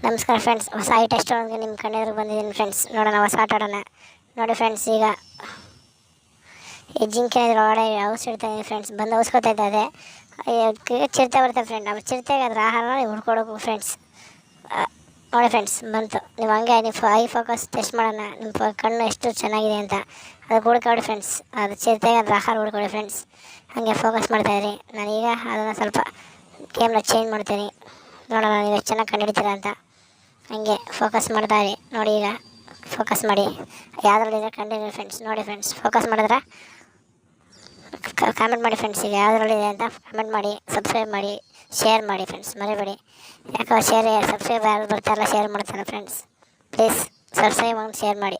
ನಮಸ್ಕಾರ ಫ್ರೆಂಡ್ಸ್, ಹೊಸ I test ಒಳಗೆ ನಿಮ್ಮ ಕಣ್ಣೆದುರು ಬಂದಿದ್ದೀನಿ ಫ್ರೆಂಡ್ಸ್. ನೋಡೋಣ, ಹೊಸ ಆಟ ಆಡೋಣ. ನೋಡಿ ಫ್ರೆಂಡ್ಸ್, ಈಗ ಈ ಜಿಂಕೆ ಒಳಗಡೆ ಔಷಧಿಡ್ತಾಯಿದ್ದೀನಿ ಫ್ರೆಂಡ್ಸ್. ಬಂದು ಔಸ್ಕೊತಾ ಇದ್ದಾರೆ. ಚಿರತೆ ಬರುತ್ತೆ ಫ್ರೆಂಡ್. ಆ ಚಿರತೆಗೆ ಅದ್ರ ಆಹಾರನ ನೀವು ಹುಡ್ಕೊಡೋಕು ಫ್ರೆಂಡ್ಸ್. ನೋಡಿ ಫ್ರೆಂಡ್ಸ್, ಬಂತು. ನೀವು ಹಂಗೆ ನೀವು ಐ ಫೋಕಸ್ ಟೆಸ್ಟ್ ಮಾಡೋಣ, ನಿಮ್ಮ ಕಣ್ಣು ಎಷ್ಟು ಚೆನ್ನಾಗಿದೆ ಅಂತ. ಅದು ಹುಡ್ಕೊಡಿ ಫ್ರೆಂಡ್ಸ್. ಅದು ಚಿರತೆಗೆ ಅದ್ರ ಆಹಾರ ಹುಡ್ಕೊಡಿ ಫ್ರೆಂಡ್ಸ್. ಹಾಗೆ ಫೋಕಸ್ ಮಾಡ್ತಾಯಿರಿ. ನಾನೀಗ ಅದನ್ನು ಸ್ವಲ್ಪ ಗೇಮ್ನ ಚೇಂಜ್ ಮಾಡ್ತೀನಿ. ನೋಡೋಣ ನೀವು ಎಷ್ಟು ಚೆನ್ನಾಗಿ ಕಂಡುಹಿಡಿತೀರ ಅಂತ. ಹಂಗೆ ಫೋಕಸ್ ಮಾಡ್ತಾಯಿರಿ. ನೋಡಿ, ಈಗ ಫೋಕಸ್ ಮಾಡಿ. ಯಾವುದ್ರಲ್ಲಿದೆ ಕಂಡಿದ್ದೀರಿ ಫ್ರೆಂಡ್ಸ್. ನೋಡಿ ಫ್ರೆಂಡ್ಸ್, ಫೋಕಸ್ ಮಾಡಿದ್ರೆ ಕಾಮೆಂಟ್ ಮಾಡಿ ಫ್ರೆಂಡ್ಸ್. ಈಗ ಯಾವುದ್ರಲ್ಲಿದೆ ಅಂತ ಕಾಮೆಂಟ್ ಮಾಡಿ, ಸಬ್ಸ್ಕ್ರೈಬ್ ಮಾಡಿ, ಶೇರ್ ಮಾಡಿ ಫ್ರೆಂಡ್ಸ್. ಮರಿಬೇಡಿ. ಯಾಕೋ ಸಬ್ಸ್ಕ್ರೈಬ್ ಯಾರು ಬರ್ತಾರಲ್ಲ, ಶೇರ್ ಮಾಡ್ತಾರೆ ಫ್ರೆಂಡ್ಸ್. ಪ್ಲೀಸ್ ಸಬ್ಸ್ಕ್ರೈಬ್ ಮಾಡಿ, ಶೇರ್ ಮಾಡಿ.